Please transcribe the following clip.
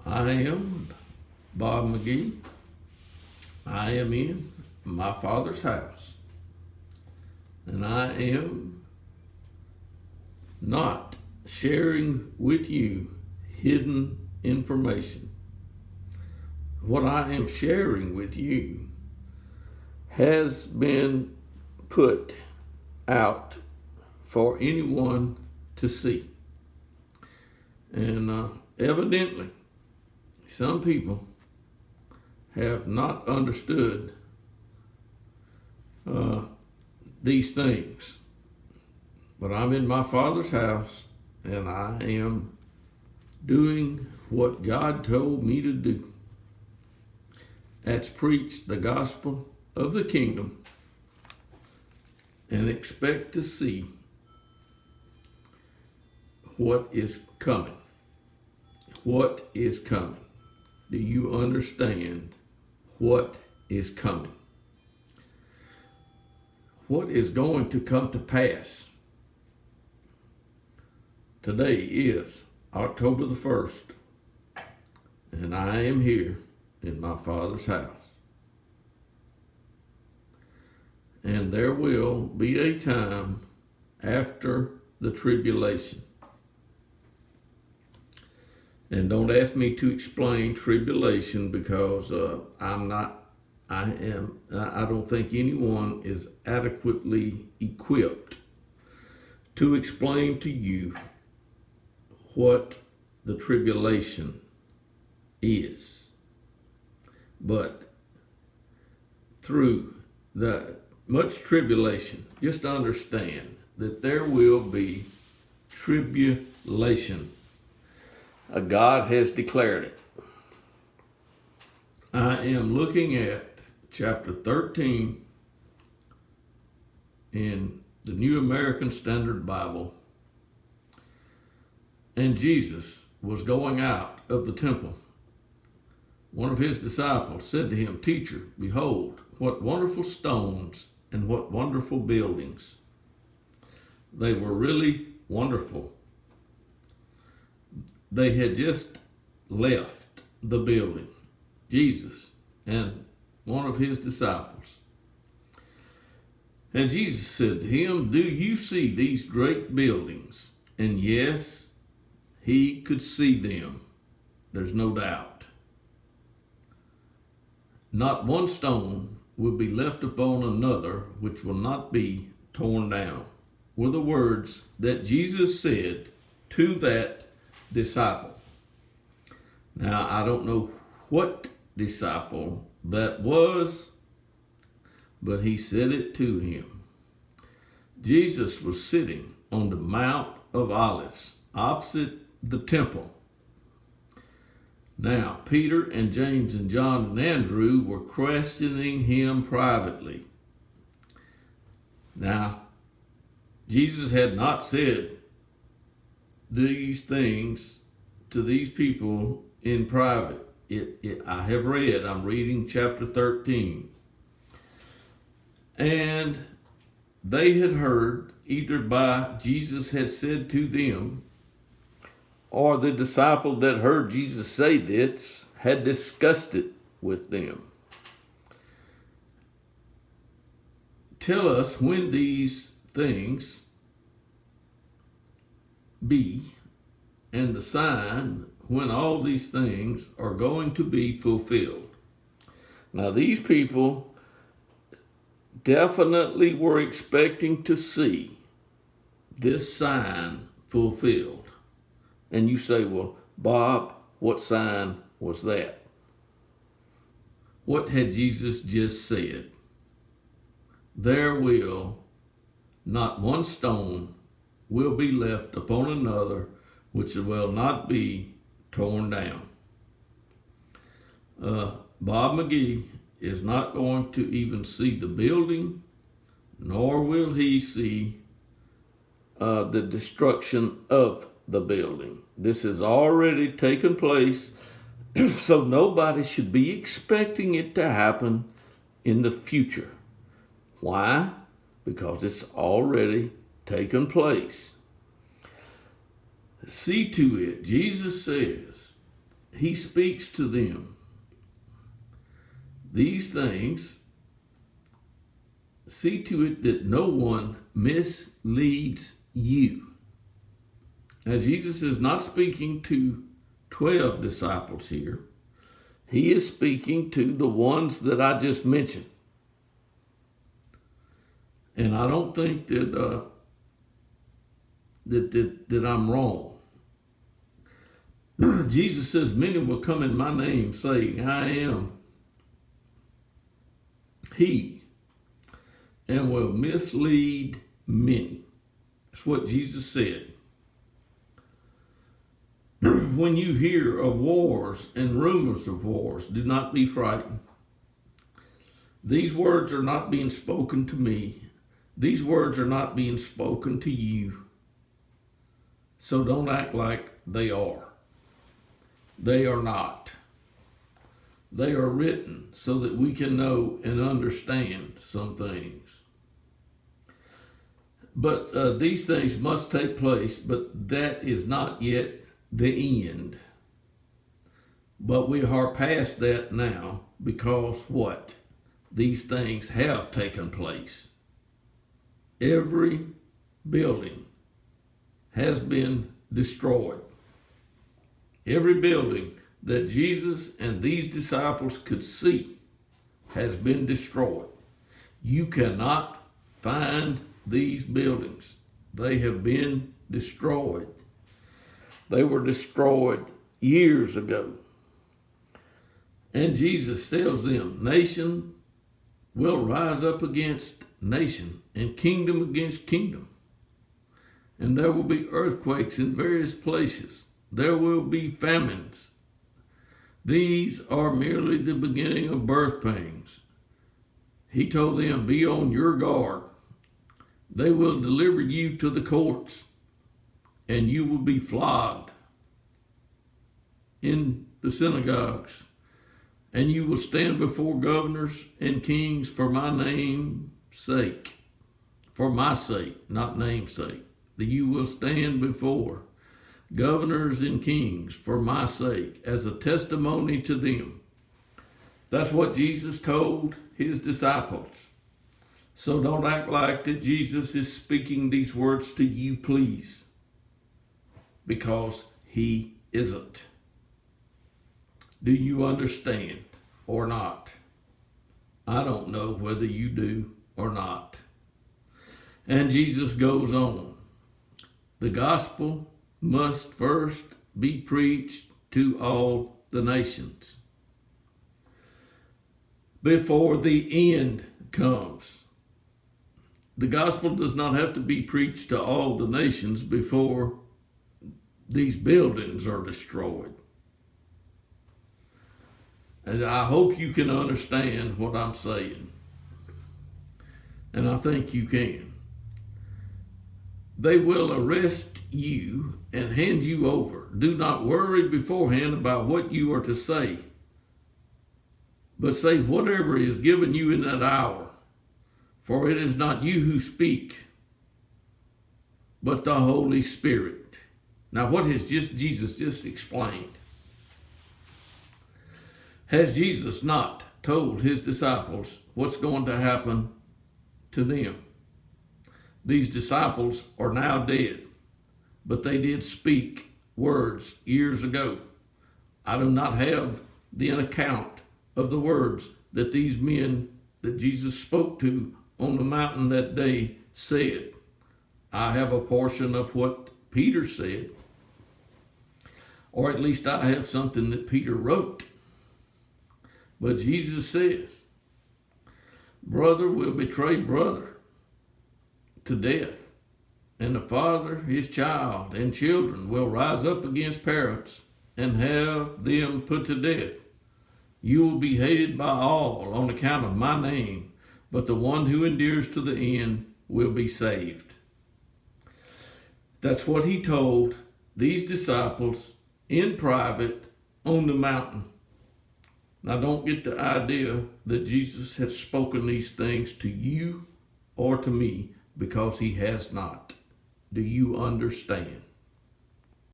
I am Bob McGee. I am in my Father's house, and I am not sharing with you hidden information. What I am sharing with you has been put out for anyone to see. And evidently, some people have not understood these things. But I'm in my Father's house, and I am doing what God told me to do. That's preach the gospel of the kingdom and expect to see what is coming. What is coming? Do you understand what is coming? What is going to come to pass? Today is October the 1st, and I am here in my Father's house. And there will be a time after the tribulation. And don't ask me to explain tribulation, because I don't think anyone is adequately equipped to explain to you what the tribulation is. But through the much tribulation, just understand that there will be tribulation. God has declared it. I am looking at chapter 13 in the New American Standard Bible. And Jesus was going out of the temple. One of his disciples said to him, "Teacher, behold, what wonderful stones and what wonderful buildings." They were really wonderful. They had just left the building, Jesus and one of his disciples. And Jesus said to him, "Do you see these great buildings?" And yes, he could see them. There's no doubt. Not one stone will be left upon another which will not be torn down, were the words that Jesus said to that disciple. Now, I don't know what disciple that was, but he said it to him. Jesus was sitting on the Mount of Olives opposite the temple. Now, Peter and James and John and Andrew were questioning him privately. Now, Jesus had not said these things to these people in private. I'm reading chapter 13. And they had heard, either by Jesus had said to them, or the disciple that heard Jesus say this had discussed it with them. Tell us when these things be, and the sign when all these things are going to be fulfilled. Now, these people definitely were expecting to see this sign fulfilled. And you say, "Well, Bob, what sign was that?" What had Jesus just said? There will not one stone will be left upon another which will not be torn down. Bob McGee is not going to even see the building, nor will he see the destruction of the building. This has already taken place, so nobody should be expecting it to happen in the future. Why? Because it's already taken place. See to it, Jesus says, he speaks to them these things. See to it that no one misleads you. Now, Jesus is not speaking to 12 disciples here. He is speaking to the ones that I just mentioned. And I don't think that I'm wrong. Jesus says, many will come in my name saying, I am he, and will mislead many. That's what Jesus said. When you hear of wars and rumors of wars, do not be frightened. These words are not being spoken to me. These words are not being spoken to you. So don't act like they are. They are not. They are written so that we can know and understand some things. But these things must take place, but that is not yet the end. But we are past that now, because what? These things have taken place. Every building has been destroyed. Every building that Jesus and these disciples could see has been destroyed. You cannot find these buildings. They have been destroyed. They were destroyed years ago. And Jesus tells them, nation will rise up against nation and kingdom against kingdom. And there will be earthquakes in various places. There will be famines. These are merely the beginning of birth pangs. He told them, be on your guard. They will deliver you to the courts, and you will be flogged in the synagogues, and you will stand before governors and kings for my name's sake. For my sake, not namesake. That you will stand before governors and kings for my sake as a testimony to them. That's what Jesus told his disciples. So don't act like that Jesus is speaking these words to you, please, because he isn't. Do you understand or not? I don't know whether you do or not. And Jesus goes on. The gospel must first be preached to all the nations before the end comes. The gospel does not have to be preached to all the nations before these buildings are destroyed. And I hope you can understand what I'm saying. And I think you can. They will arrest you and hand you over. Do not worry beforehand about what you are to say, but say whatever is given you in that hour. For it is not you who speak, but the Holy Spirit. Now, what has Jesus just explained? Has Jesus not told his disciples what's going to happen to them? These disciples are now dead, but they did speak words years ago. I do not have the account of the words that these men that Jesus spoke to on the mountain that day said. I have a portion of what Peter said, or at least I have something that Peter wrote. But Jesus says, brother will betray brother to death, and the father his child, and children will rise up against parents and have them put to death. You will be hated by all on account of my name, but the one who endures to the end will be saved. That's what he told these disciples in private on the mountain. Now, don't get the idea that Jesus has spoken these things to you or to me, because he has not. Do you understand?